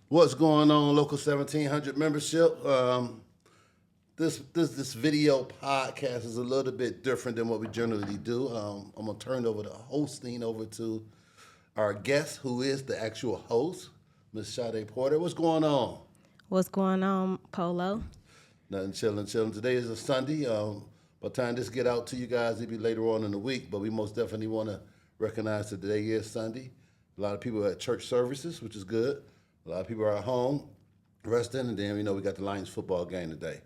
What's going on, local 1700 membership? This video podcast is a little bit different than what we generally do. I'm gonna turn over the hosting over to our guest, who is the actual host, Miss Sade Porter. What's going on? What's going on, Polo? Nothing, chilling, chilling. Today is a Sunday. By the time this get out to you guys, it'll be later on in the week. But we most definitely want to recognize that today is Sunday. A lot of people are at church services, which is good. A lot of people are at home resting, and then we got the Lions football game today.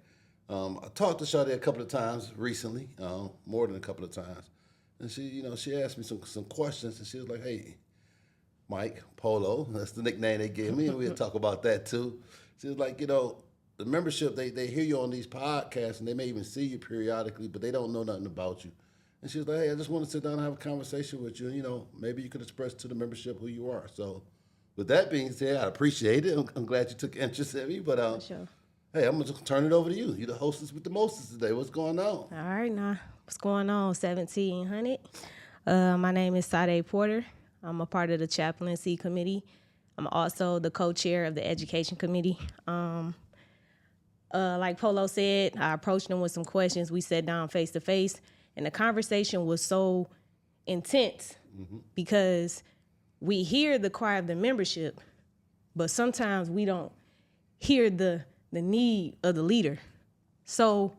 I talked to Sade a couple of times recently, more than a couple of times, and she asked me some questions, and she was like, "Hey, Mike Polo, that's the nickname they gave me, and we'll talk about that too." She was like, the membership they hear you on these podcasts, and they may even see you periodically, but they don't know nothing about you. And she was like, "Hey, I just want to sit down and have a conversation with you. And, maybe you could express to the membership who you are." So, with that being said, I appreciate it. I'm glad you took interest in me. But Sure. hey, I'm gonna turn it over to you. You're the hostess with the mostest today. What's going on? All right, now what's going on, 1700? My name is Sade Porter. I'm a part of the chaplaincy committee. I'm also the co-chair of the education committee. Like Polo said, I approached him with some questions. We sat down face to face, and the conversation was so intense because we hear the cry of the membership, but sometimes we don't hear the need of the leader. So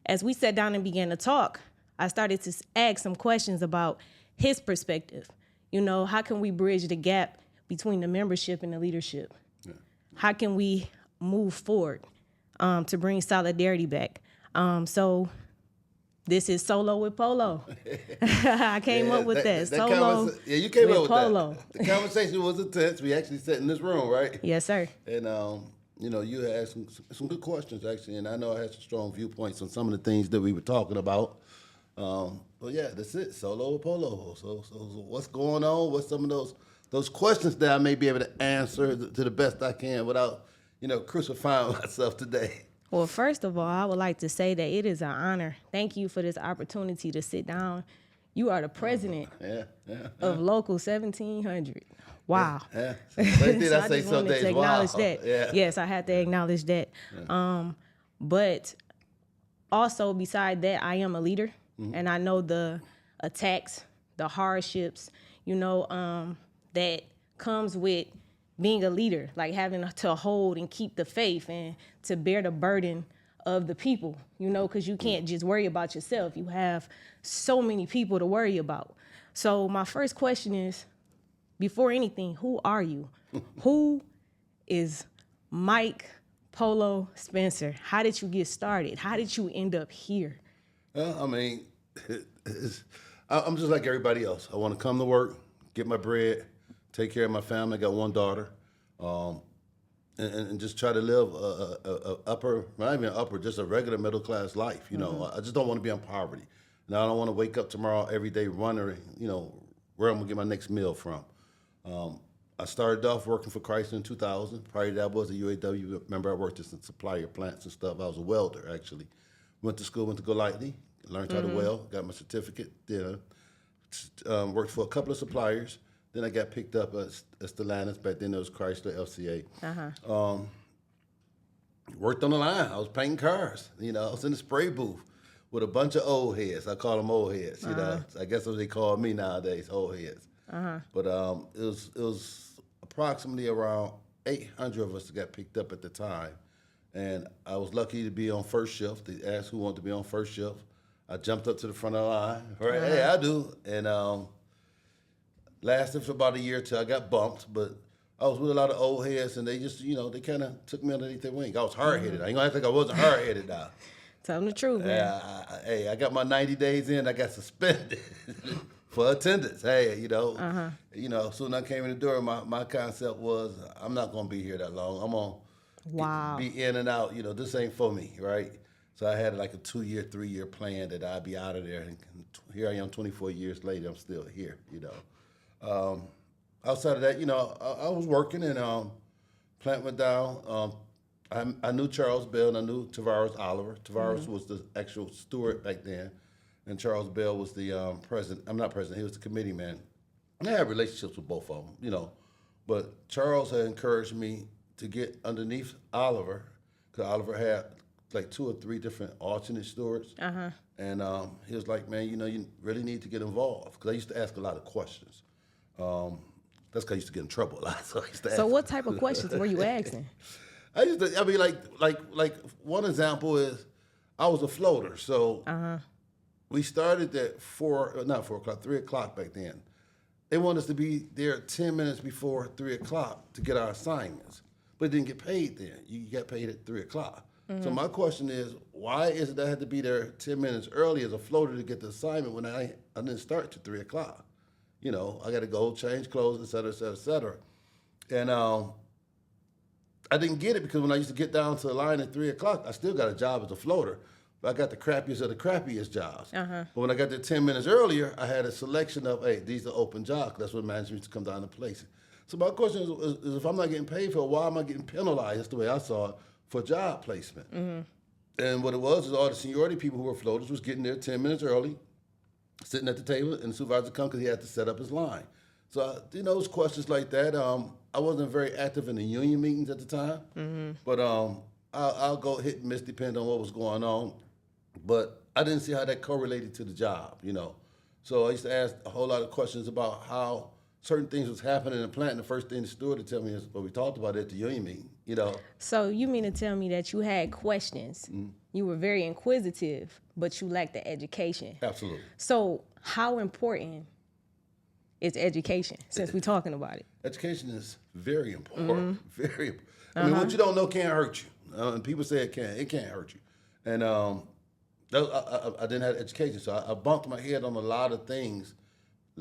as we sat down and began to talk, I started to ask some questions about his perspective. How can we bridge the gap between the membership and the leadership? Yeah. How can we move forward to bring solidarity back? So this is Solo with Polo. I came up with that. Solo you came up with Polo. That. The conversation was intense. We actually sat in this room, right? Yes, sir. And you had asked some good questions actually, and I know I had some strong viewpoints on some of the things that we were talking about. But yeah, that's it. Solo with Polo. So what's going on? What's some of those questions that I may be able to answer to the best I can without crucifying myself today? Well, first of all, I would like to say that it is an honor. Thank you for this opportunity to sit down. You are the president of Local 1700. Wow. Yeah. So I just wanted to acknowledge that. Yeah. Yes, I had to acknowledge that. Yeah. But also, beside that, I am a leader, and I know the attacks, the hardships, that comes with being a leader, like having to hold and keep the faith and to bear the burden of the people, because you can't just worry about yourself. You have so many people to worry about. So my first question is, before anything, who are you? Who is Mike Polo Spencer? How did you get started? How did you end up here? I'm just like everybody else. I want to come to work, get my bread, take care of my family. I got one daughter, and just try to live not even upper, just a regular middle class life. I just don't want to be in poverty. Now I don't want to wake up tomorrow every day wondering, where I'm gonna get my next meal from. I started off working for Chrysler in 2000. Prior to that, I was a UAW. Remember, I worked at some supplier plants and stuff. I was a welder, actually. Went to school, went to Golightly, learned how to weld, got my certificate. Worked for a couple of suppliers. Then I got picked up at Stellantis. Back then it was Chrysler, FCA. Worked on the line. I was painting cars. I was in the spray booth with a bunch of old heads. I call them old heads. I guess that's what they call me nowadays, old heads. But it was approximately around 800 of us that got picked up at the time. And I was lucky to be on first shift. They asked who wanted to be on first shift. I jumped up to the front of the line. Right, hey, I do. And lasted for about a year till I got bumped. But I was with a lot of old heads, and they just, they kind of took me underneath their wing. I was hard-headed. I ain't gonna think I wasn't hard-headed now. Tell them the truth, man. I got my 90 days in. I got suspended for attendance. Hey, soon I came in the door, my concept was, I'm not gonna be here that long. I'm gonna be in and out. This ain't for me, right? So I had like a 2-year, 3-year plan that I'd be out of there. And here I am 24 years later, I'm still here, Outside of that, I was working and plant went down. I knew Charles Bell and I knew Tavares Oliver. Tavares was the actual steward back then, and Charles Bell was the president. I'm not president, he was the committee man. And I had relationships with both of them, But Charles had encouraged me to get underneath Oliver, because Oliver had like 2 or 3 different alternate stewards. And he was like, man, you really need to get involved. Because I used to ask a lot of questions. That's because I used to get in trouble a lot. So I used to ask. So what type of questions were you asking? Like one example is I was a floater. So we started at 3 o'clock back then. They wanted us to be there 10 minutes before 3 o'clock to get our assignments. But didn't get paid then. You get paid at 3 o'clock. So my question is, why is it that I had to be there 10 minutes early as a floater to get the assignment when I didn't start till 3 o'clock? I got to go change clothes, et cetera, et cetera, et cetera. And I didn't get it because when I used to get down to the line at 3 o'clock, I still got a job as a floater, but I got the crappiest of the crappiest jobs. But when I got there 10 minutes earlier, I had a selection of, hey, these are open jobs. That's what management used to come down to place. So my question is if I'm not getting paid for it, why am I getting penalized? That's the way I saw it, for job placement. And what it was is all the seniority people who were floaters was getting there 10 minutes early, sitting at the table, and the supervisor would come because he had to set up his line. So, it was questions like that. I wasn't very active in the union meetings at the time, but I'll go hit and miss depending on what was going on. But I didn't see how that correlated to the job, So I used to ask a whole lot of questions about how certain things was happening in the plant, and the first thing the steward would tell me is what we talked about at the union meeting, So you mean to tell me that you had questions? You were very inquisitive, but you lacked the education. Absolutely. So how important is education, since we're talking about it? Education is very important. Very important. I mean, what you don't know can't hurt you. And people say it can. It can't hurt you. And I didn't have education, so I bumped my head on a lot of things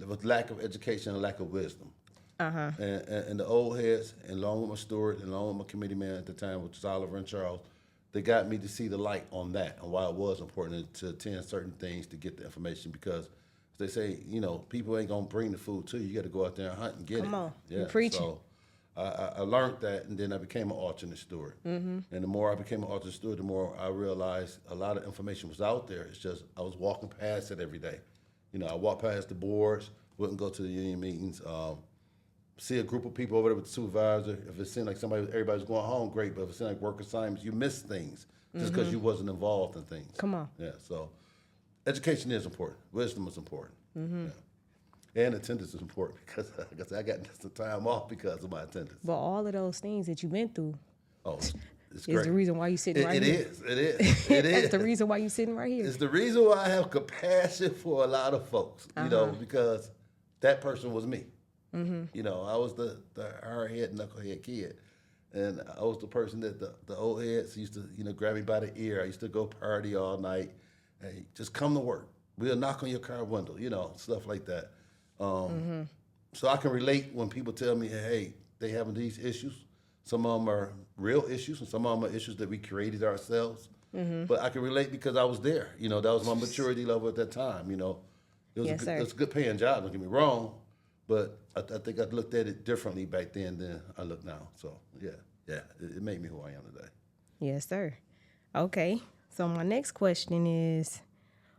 with lack of education and lack of wisdom. And the old heads, and along with my steward, and along with my committee man at the time, which was Oliver and Charles, they got me to see the light on that and why it was important to attend certain things to get the information, because they say, people ain't gonna bring the food to you. You got to go out there and hunt and get it. Come on, yeah. you're preaching. So I learned that, and then I became an alternate steward. And the more I became an alternate steward, the more I realized a lot of information was out there. It's just I was walking past it every day. I walked past the boards, wouldn't go to the union meetings. See a group of people over there with the supervisor. If it seemed like everybody's going home, great. But if it seemed like work assignments, you miss things just because you wasn't involved in things. Come on. Yeah. So education is important. Wisdom is important. Yeah. And attendance is important because I got some time off because of my attendance. But all of those things that you've been through it's is great. the reason why you're sitting right here. It is. It is. That's the reason why you're sitting right here. It's the reason why I have compassion for a lot of folks, because that person was me. I was the hard-head, knucklehead kid. And I was the person that the old heads used to, grab me by the ear. I used to go party all night. Hey, just come to work. We'll knock on your car window, stuff like that. So I can relate when people tell me, hey, they having these issues. Some of them are real issues, and some of them are issues that we created ourselves. But I can relate because I was there. That was my maturity level at that time. It was a good paying job, don't get me wrong. But I think I looked at it differently back then than I look now. So, it made me who I am today. Yes, sir. Okay. So my next question is,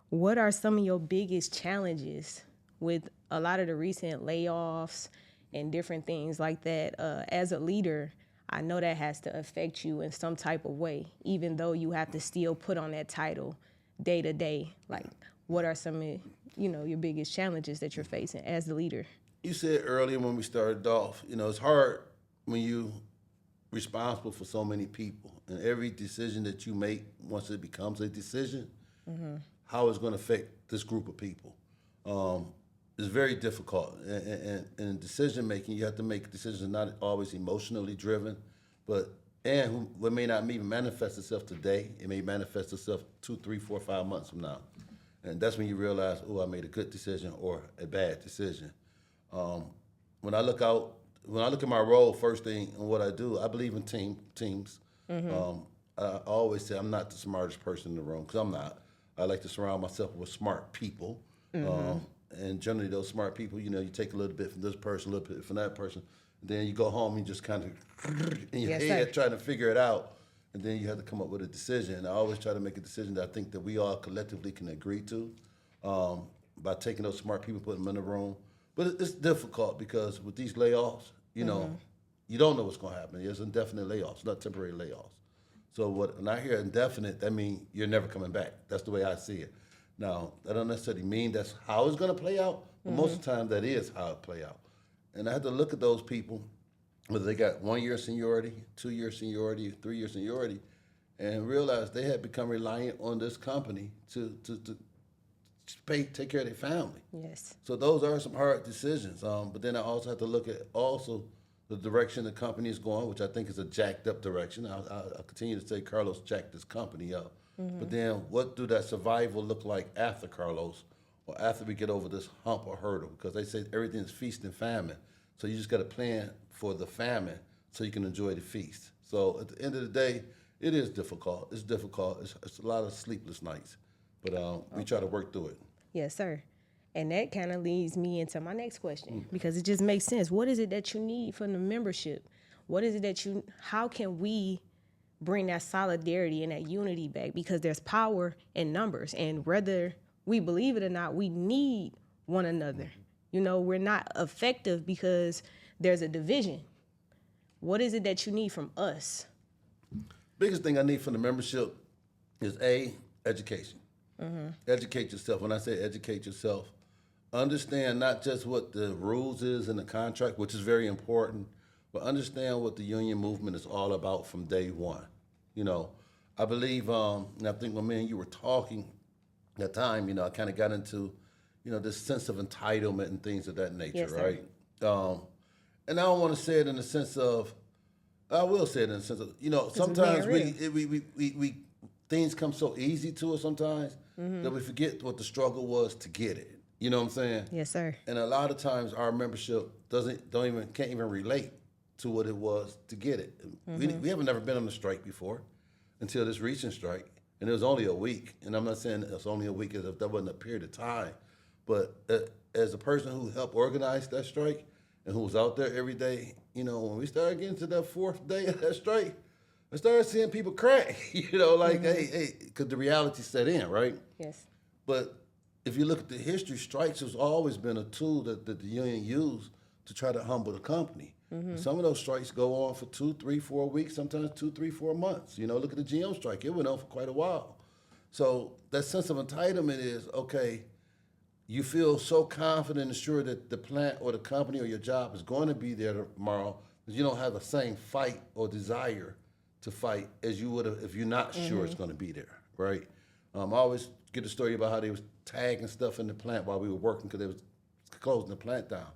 what are some of your biggest challenges with a lot of the recent layoffs and different things like that? As a leader, I know that has to affect you in some type of way, even though you have to still put on that title day to day. Like, what are some of, your biggest challenges that you're facing as the leader? You said earlier when we started off, it's hard when you responsible for so many people, and every decision that you make, once it becomes a decision, how it's going to affect this group of people. It's very difficult. And in decision making, you have to make decisions not always emotionally driven, but what may not even manifest itself today, it may manifest itself 2, 3, 4, 5 months from now. And that's when you realize, I made a good decision or a bad decision. When I look at my role, first thing and what I do, I believe in teams. I always say I'm not the smartest person in the room, because I'm not. I like to surround myself with smart people. And generally those smart people, you take a little bit from this person, a little bit from that person. And then you go home and you just kind of in your head trying to figure it out. And then you have to come up with a decision. And I always try to make a decision that I think that we all collectively can agree to, by taking those smart people, putting them in the room. But it's difficult because with these layoffs, you don't know what's going to happen. It's indefinite layoffs, not temporary layoffs. So when I hear indefinite, that means you're never coming back. That's the way I see it. Now, that don't necessarily mean that's how it's going to play out, but most of the time that is how it play out. And I had to look at those people, whether they got 1 year seniority, 2 year seniority, 3 year seniority, and realize they had become reliant on this company to take care of their family. Yes. So those are some hard decisions. But then I also have to look at also the direction the company is going, which I think is a jacked up direction. I'll continue to say Carlos jacked this company up. But then what do that survival look like after Carlos or after we get over this hump or hurdle? Because they say everything is feast and famine. So you just got to plan for the famine so you can enjoy the feast. So at the end of the day, it is difficult. It's difficult. It's a lot of sleepless nights. But we try to work through it. Yes, sir. And that kind of leads me into my next question because it just makes sense. What is it that you need from the membership? What is it that how can we bring that solidarity and that unity back? Because there's power in numbers. And whether we believe it or not, we need one another. You know, we're not effective because there's a division. What is it that you need from us? Biggest thing I need from the membership is education. Educate yourself. When I say educate yourself, understand not just what the rules is in the contract, which is very important, but understand what the union movement is all about from day one. You know, I believe, and I think when me and you were talking that time, you know, I kind of got into, you know, this sense of entitlement and things of that nature, Yes, sir. right? And I don't want to say it in the sense of, I will say it in the sense of, you know, sometimes we things come so easy to us sometimes that we forget what the struggle was to get it. You know what I'm saying? Yes, sir. And a lot of times our membership can't even relate to what it was to get it. We haven't never been on a strike before until this recent strike, and it was only a week. And I'm not saying it's only a week as if that wasn't a period of time, but as a person who helped organize that strike and who was out there every day, you know, when we started getting to that fourth day of that strike, I started seeing people crack, you know, like, hey, because the reality set in, right? Yes. But if you look at the history, strikes has always been a tool that the union used to try to humble the company. And some of those strikes go on for 2, 3, 4 weeks, sometimes 2, 3, 4 months. You know, look at the GM strike. It went on for quite a while. So that sense of entitlement is, okay, you feel so confident and sure that the plant or the company or your job is going to be there tomorrow that you don't have the same fight or desire to fight as you would have if you're not sure it's going to be there, right? I always get the story about how they was tagging stuff in the plant while we were working because they was closing the plant down.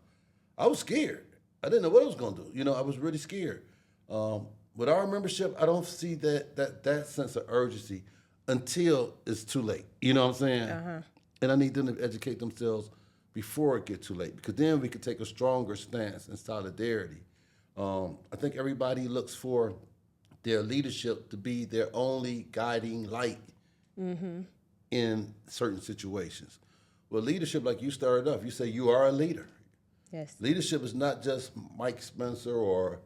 I was scared. I didn't know what I was going to do. You know, I was really scared. With our membership, I don't see that sense of urgency until it's too late. You know what I'm saying? And I need them to educate themselves before it gets too late because then we could take a stronger stance in solidarity. I think everybody looks for their leadership to be their only guiding light in certain situations. Well, leadership, like you started off, you say you are a leader. Yes. Leadership is not just Mike Spencer or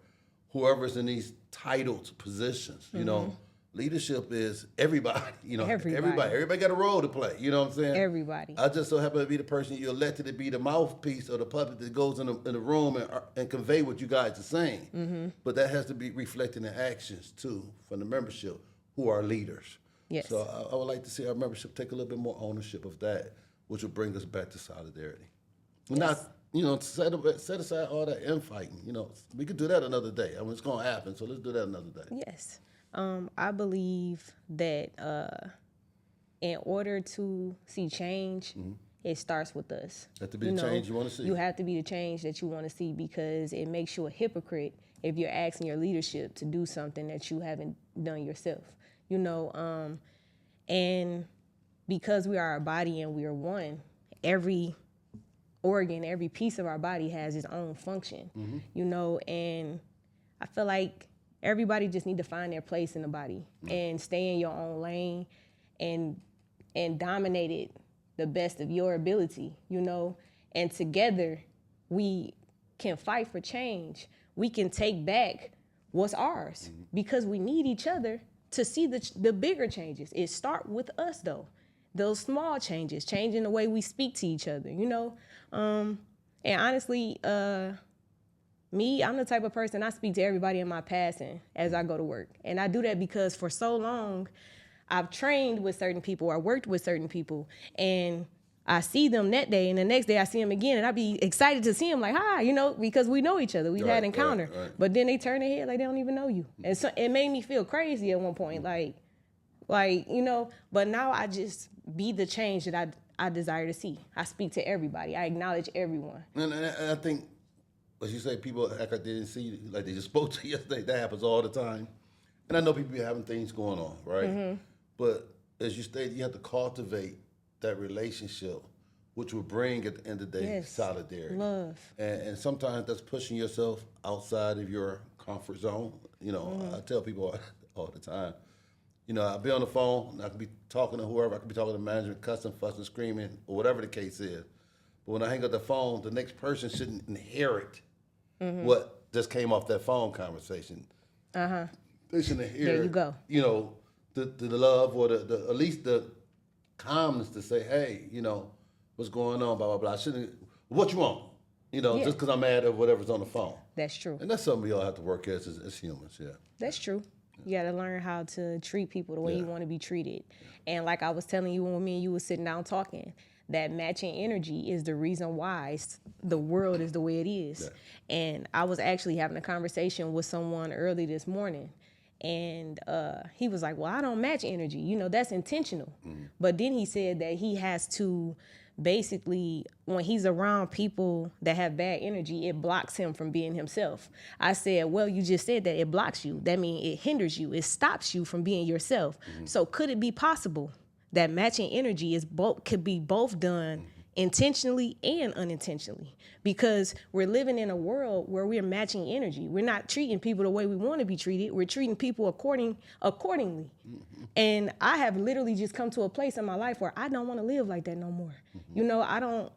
whoever's in these titled positions. You know, leadership is everybody. You know, everybody got a role to play. You know what I'm saying? Everybody. I just so happen to be the person you're elected to be the mouthpiece or the puppet that goes in the room and convey what you guys are saying. But that has to be reflected in actions too from the membership who are leaders. Yes. So I would like to see our membership take a little bit more ownership of that, which will bring us back to solidarity. Yes. Not, you know, set aside all that infighting. You know, we could do that another day. I mean, it's going to happen, so let's do that another day. Yes. I believe that in order to see change, it starts with us. Have to be the change you want to see. You have to be the change that you want to see because it makes you a hypocrite if you're asking your leadership to do something that you haven't done yourself. You know, and because we are a body and we are one, every organ, every piece of our body has its own function, you know, and I feel like everybody just need to find their place in the body and stay in your own lane and dominate it the best of your ability, you know, and together we can fight for change. We can take back what's ours because we need each other to see the bigger changes. It starts with us though. Those small changes, changing the way we speak to each other, you know? And honestly, Me, I'm the type of person, I speak to everybody in my passing as I go to work. And I do that because for so long, I've trained with certain people or worked with certain people, and I see them that day, and the next day I see them again, and I be excited to see them, like, hi, because we know each other. We've had encounter. Right. But then they turn their head like they don't even know you. And so it made me feel crazy at one point, like, but now I just be the change that I desire to see. I speak to everybody. I acknowledge everyone. And I think, as you say, people act like they didn't see you, like they just spoke to you yesterday. That happens all the time. And I know people be having things going on, right? Mm-hmm. But as you stated, you have to cultivate that relationship, which will bring, at the end of the day, solidarity. Love. And sometimes that's pushing yourself outside of your comfort zone. I tell people all the time, I'll be on the phone, I could be talking to whoever, I could be talking to management, cussing, fussing, screaming, or whatever the case is. But when I hang up the phone, the next person shouldn't inherit what just came off that phone conversation. Uh-huh. They shouldn't inherit, there you go. The love or the at least the calmness to say, hey, what's going on, blah, blah, blah. I shouldn't, what you want? Just because I'm mad at whatever's on the phone. That's true. And that's something we all have to work as humans, yeah. That's true. You got to learn how to treat people the way you want to be treated. And like I was telling you when me and you was sitting down talking, that matching energy is the reason why the world is the way it is. Yeah. And I was actually having a conversation with someone early this morning, and he was like, well, I don't match energy. That's intentional. Mm-hmm. But then he said that he has to basically, when he's around people that have bad energy, it blocks him from being himself. I said, well, you just said that it blocks you. That means it hinders you. It stops you from being yourself. Mm-hmm. So could it be possible that matching energy could be both done intentionally and unintentionally? Because we're living in a world where we're matching energy. We're not treating people the way we want to be treated. We're treating people accordingly. Mm-hmm. And I have literally just come to a place in my life where I don't want to live like that no more. Mm-hmm.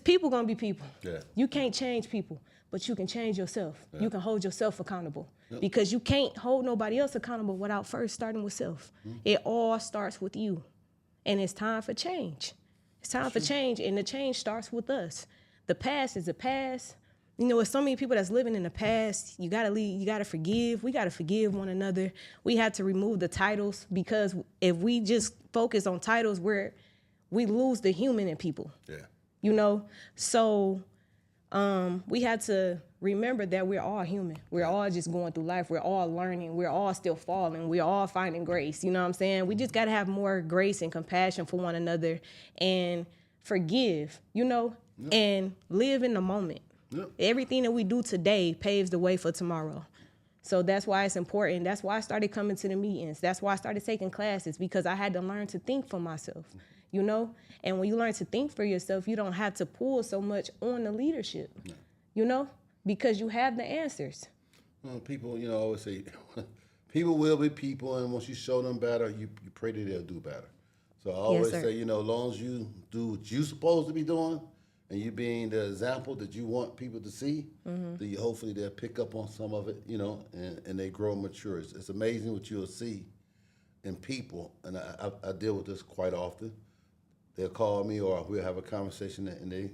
People gonna be people. Yeah. You can't change people, but you can change yourself. Yeah. You can hold yourself accountable. Yep. Because you can't hold nobody else accountable without first starting with self. Mm-hmm. It all starts with you. And it's time for change. It's time for change, and the change starts with us. The past is the past. With so many people that's living in the past, you gotta leave, you gotta forgive. We gotta forgive one another. We have to remove the titles, because if we just focus on titles, we lose the human in people. Yeah. So we had to remember that we're all human. We're all just going through life. We're all learning. We're all still falling. We're all finding grace. You know what I'm saying? We just got to have more grace and compassion for one another and forgive, and live in the moment. Yep. Everything that we do today paves the way for tomorrow. So that's why it's important. That's why I started coming to the meetings. That's why I started taking classes, because I had to learn to think for myself, And when you learn to think for yourself, you don't have to pull so much on the leadership, because you have the answers. Well, people, always say, people will be people, and once you show them better, you pray that they'll do better. So I always say, as long as you do what you're supposed to be doing, and you being the example that you want people to see, then hopefully they'll pick up on some of it, and they grow and mature. It's amazing what you'll see in people, and I deal with this quite often. They'll call me, or we'll have a conversation, and they,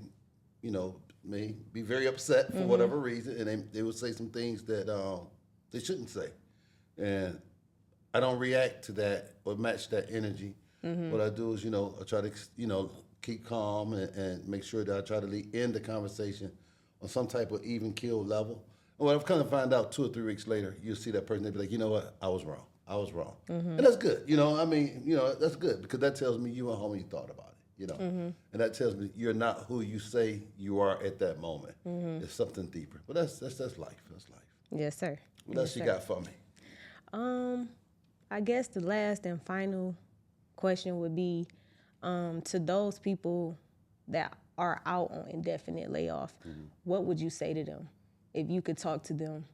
may be very upset for whatever reason, and they will say some things that they shouldn't say. And I don't react to that or match that energy. Mm-hmm. What I do is, I try to, keep calm and make sure that I try to end the conversation on some type of even keel level. And what I've kind of found out 2 or 3 weeks later, you'll see that person, they'll be like, you know what, I was wrong. Mm-hmm. And that's good, that's good, because that tells me you went home and you thought about it, And that tells me you're not who you say you are at that moment. Mm-hmm. It's something deeper. But that's life. That's life. Yes, sir. What else you got for me? I guess the last and final question would be, to those people that are out on indefinite layoff, what would you say to them? If you could talk to them,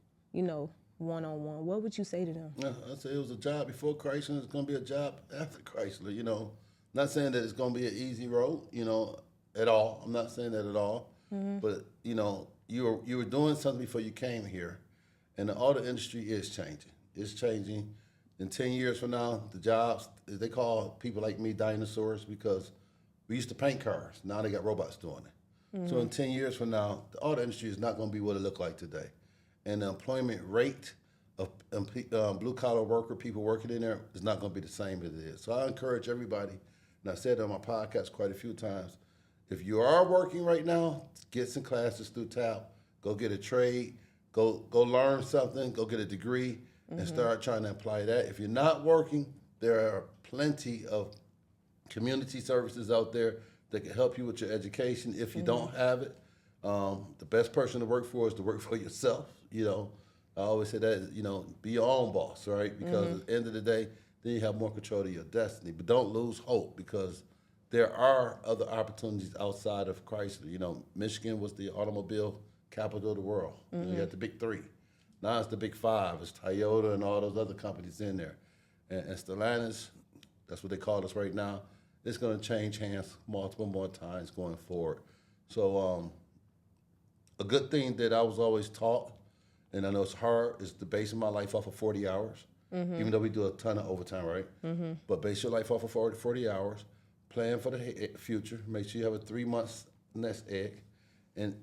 one-on-one, what would you say to them? I'd say it was a job before Chrysler, it's going to be a job after Chrysler, Not saying that it's going to be an easy road, at all. I'm not saying that at all. Mm-hmm. But, you were doing something before you came here, and the auto industry is changing. It's changing. In 10 years from now, the jobs, they call people like me dinosaurs, because we used to paint cars. Now they got robots doing it. So in 10 years from now, the auto industry is not going to be what it looked like today. And the employment rate of blue-collar worker, people working in there, is not going to be the same as it is. So I encourage everybody, and I said it on my podcast quite a few times, if you are working right now, get some classes through TAP, go get a trade, go learn something, go get a degree, and start trying to apply that. If you're not working, there are plenty of community services out there that can help you with your education. If you don't have it, the best person to work for is to work for yourself. You know, I always say that, you know, be your own boss, right? Because at the end of the day, then you have more control of your destiny. But don't lose hope, because there are other opportunities outside of Chrysler. You know, Michigan was the automobile capital of the world. You know, you had the big three. Now it's the big five. It's Toyota and all those other companies in there. And Stellantis, that's what they call us right now, it's going to change hands multiple more times going forward. So a good thing that I was always taught, and I know it's hard, is to base my life off of 40 hours, even though we do a ton of overtime, right? But base your life off of 40 hours, plan for the future, make sure you have a 3 months nest egg, and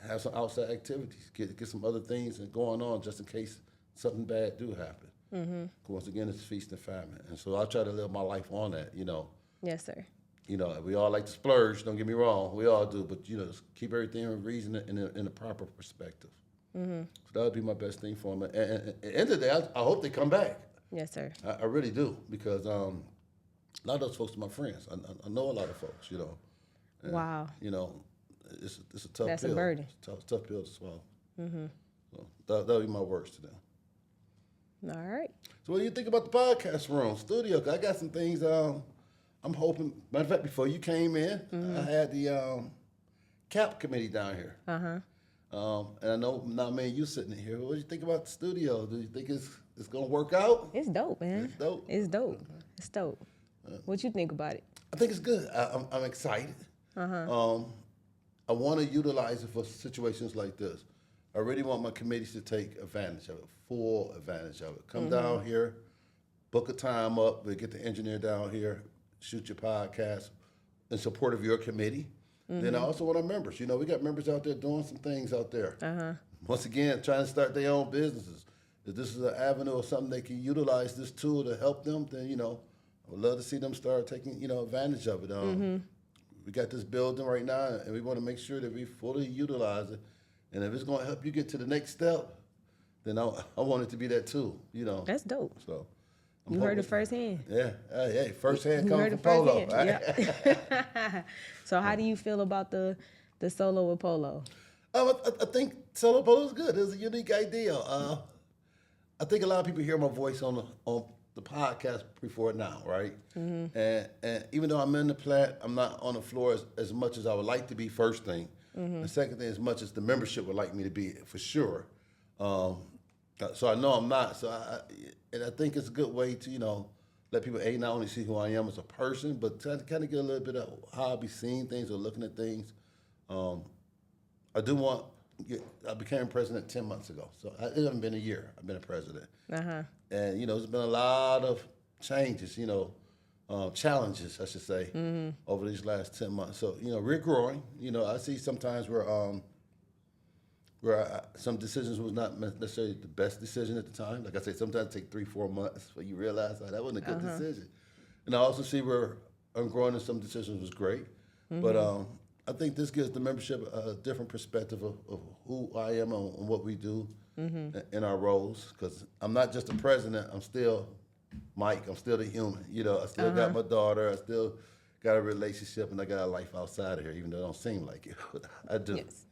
have some outside activities, get some other things going on just in case something bad do happen. Once again, it's feast and famine. And so I try to live my life on that, you know. Yes, sir. You know, we all like to splurge, don't get me wrong, we all do, but, you know, keep everything in reason in a proper perspective. So that would be my best thing for them. And at the end of the day, I hope they come back. Yes, sir. I really do, because a lot of those folks are my friends. I know a lot of folks, you know. And, Wow. You know, it's a tough That's pill. a burden. It's a tough pill to swallow. So that would be my words to them. All right. So what do you think about the podcast room, studio? 'Cause I got some things I'm hoping. Matter of fact, before you came in, I had the CAP committee down here. And I know now, man, you sitting in here. What do you think about the studio? Do you think it's gonna work out? It's dope, man. It's dope. It's dope. It's dope. What you think about it? I think it's good. I'm excited. I want to utilize it for situations like this. I really want my committees to take advantage of it, full advantage of it. Come down here, book a time up, we'll get the engineer down here, shoot your podcast in support of your committee. Then I also want our members. You know, we got members out there doing some things out there. Once again, trying to start their own businesses. If this is an avenue or something they can utilize this tool to help them, then, you know, I would love to see them start taking, you know, advantage of it. We got this building right now, and we want to make sure that we fully utilize it. And if it's going to help you get to the next step, then I want it to be that too, you know. That's dope. So You heard it firsthand. Yeah, hey, firsthand You coming heard from it Polo. firsthand. Yeah. So how do you feel about the solo with Polo? I think solo polo is good. It's a unique idea. I think a lot of people hear my voice on the podcast before now, right? And even though I'm in the plant, I'm not on the floor as much as I would like to be. First thing, the second thing, as much as the membership would like me to be, for sure. So I know I'm not. So I think it's a good way to, you know, let people not only see who I am as a person, but to kind of get a little bit of how I be seeing things or looking at things. I do want. I became president 10 months ago, so it hasn't been a year. I've been a president, and you know, there's been a lot of changes. You know, challenges, I should say, over these last 10 months. So you know, we're growing. You know, I see sometimes where some decisions was not necessarily the best decision at the time. Like I say, sometimes it takes 3-4 months where you realize that wasn't a good decision. And I also see where I'm growing and some decisions was great. But I think this gives the membership a different perspective of who I am and what we do in our roles. Because I'm not just a president, I'm still Mike, I'm still the human. You know, I still got my daughter, I still got a relationship, and I got a life outside of here, even though it don't seem like it. I do, Yes.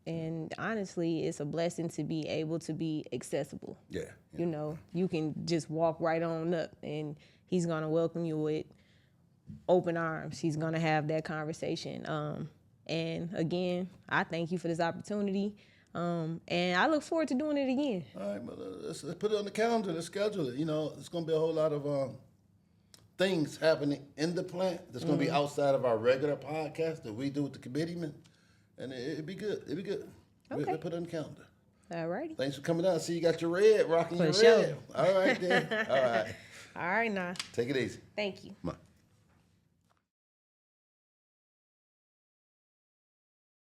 And honestly, it's a blessing to be able to be accessible. Yeah. You know, you can just walk right on up and he's going to welcome you with open arms. He's going to have that conversation. And again, I thank you for this opportunity. And I look forward to doing it again. All right, but let's put it on the calendar. Let's schedule it. You know, it's going to be a whole lot of things happening in the plant that's going to be outside of our regular podcast that we do with the committeemen. And it'd be good. It'd be good. Okay. We'll put it on the calendar. All righty. Thanks for coming out. I see you got your red, rocking For your sure. red. All right, then. All right. All right, now. Take it easy. Thank you. Come on.